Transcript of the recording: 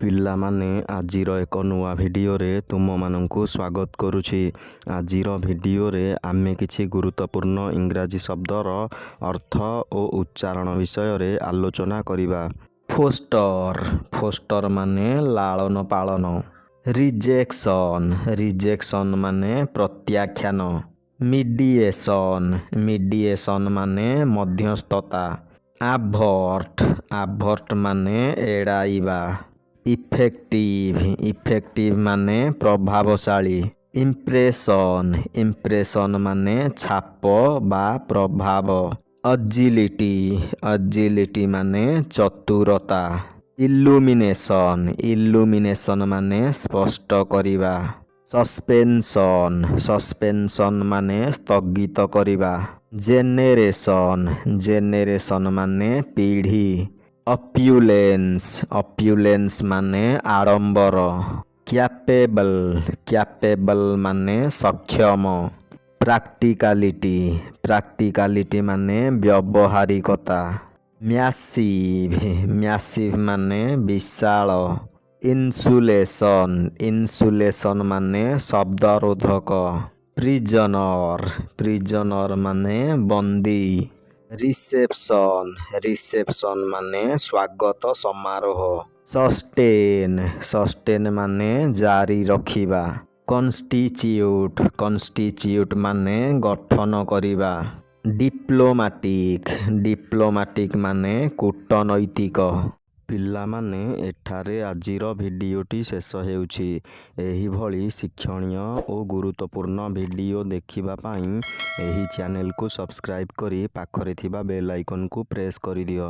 ପିଲାମାନେ ଆଜିର ଏକ ନୂଆ ଭିଡ଼ିଓରେ ତୁମମାନଙ୍କୁ ସ୍ୱାଗତ କରୁଛି। ଆଜିର ଭିଡ଼ିଓରେ ଆମେ କିଛି ଗୁରୁତ୍ୱପୂର୍ଣ୍ଣ ଇଂରାଜୀ ଶବ୍ଦର ଅର୍ଥ ଓ ଉଚ୍ଚାରଣ ବିଷୟରେ ଆଲୋଚନା କରିବା। ଫୋଷ୍ଟର, ଫୋଷ୍ଟର ମାନେ ଲାଳନ ପାଳନ। ରିଜେକ୍ସନ୍, ରିଜେକ୍ସନ୍ ମାନେ ପ୍ରତ୍ୟାଖ୍ୟାନ। ମିଡ଼ିଏସନ୍, ମିଡ଼ିଏସନ୍ ମାନେ ମଧ୍ୟସ୍ଥତା। ଆଭର୍ଟ, ଆଭର୍ଟ ମାନେ ଏଡ଼ାଇବା। ଇଫେକ୍ଟିଭ, ଇଫେକ୍ଟିଭ ମାନେ ପ୍ରଭାବଶାଳୀ। ଇମ୍ପ୍ରେସନ୍, ଇମ୍ପ୍ରେସନ୍ ମାନେ ଛାପ ବା ପ୍ରଭାବ। ଅଜିଲିଟି, ଅଜିଲିଟି ମାନେ ଚତୁରତା। ଇଲୁମିନେସନ୍, ଇଲୁମିନେସନ୍ ମାନେ ସ୍ପଷ୍ଟ କରିବା। ସସ୍ପେନ୍ସନ୍, ସସ୍ପେନ୍ସନ୍ ମାନେ ସ୍ଥଗିତ କରିବା। ଜେନେରେସନ୍, ଜେନେରେସନ୍ ମାନେ ପିଢ଼ି। ଅପ୍ୟୁଲେନ୍ସ, ଅପ୍ୟୁଲେନ୍ସ ମାନେ ଆଡ଼ମ୍ବର। କ୍ୟାପେବଲ୍, କ୍ୟାପେବଲ୍ ମାନେ ସକ୍ଷମ। ପ୍ରାକ୍ଟିକାଲିଟି, ପ୍ରାକ୍ଟିକାଲିଟି ମାନେ ବ୍ୟବହାରିକତା। ମ୍ୟାସିଭ୍, ମ୍ୟାସିଭ୍ ମାନେ ବିଶାଳ। ଇନ୍ସୁଲେସନ୍, ଇନ୍ସୁଲେସନ୍ ମାନେ ଶବ୍ଦରୋଧକ। ପ୍ରିଜନର୍, ପ୍ରିଜନର୍ ମାନେ ବନ୍ଦୀ। ରିସେପ୍ସନ୍, ରିସେପ୍ସନ୍ ମାନେ ସ୍ୱାଗତ ସମାରୋହ। ସଷ୍ଟେନ୍, ସଷ୍ଟେନ୍ ମାନେ ଜାରି ରଖିବା। କନଷ୍ଟିଚ୍ୟୁଟ୍, କନଷ୍ଟିଚ୍ୟୁଟ୍ ମାନେ ଗଠନ କରିବା। ଡିପ୍ଲୋମାଟିକ୍, ଡିପ୍ଲୋମାଟିକ୍ ମାନେ କୂଟନୈତିକ। ପିଲାମାନେ ଏଠାରେ ଆଜିର ଭିଡ଼ିଓଟି ଶେଷ ହେଉଛି। ଏହିଭଳି ଶିକ୍ଷଣୀୟ ଓ ଗୁରୁତ୍ୱପୂର୍ଣ୍ଣ ଭିଡ଼ିଓ ଦେଖିବା ପାଇଁ ଏହି ଚ୍ୟାନେଲକୁ ସବସ୍କ୍ରାଇବ୍ କରି ପାଖରେ ଥିବା ବେଲ୍ ଆଇକନ୍କୁ ପ୍ରେସ୍ କରିଦିଅ।